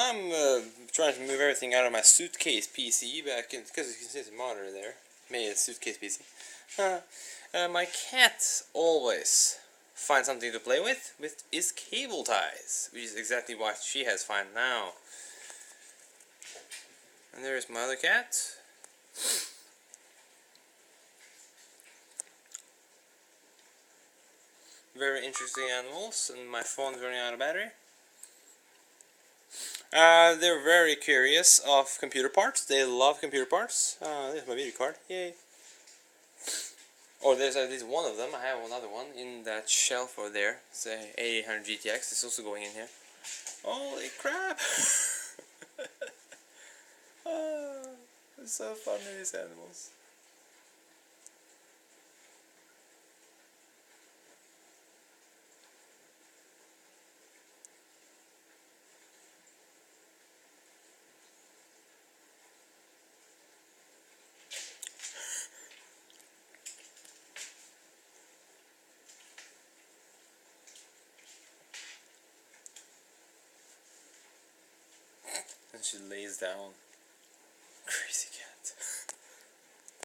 I'm trying to move everything out of my suitcase PC back in, because you can see the monitor there. Made a suitcase PC. My cat always finds something to play with is cable ties, which is exactly what she has found now. And there's my other cat. Very interesting animals, and my phone's running out of battery. They're very curious of computer parts. They love computer parts. There's my video card. Yay. Oh, there's at least one of them. I have another one in that shelf over there. It's a 8800 GTX. It's also going in here. Holy crap! It's so funny, these animals. And she lays down.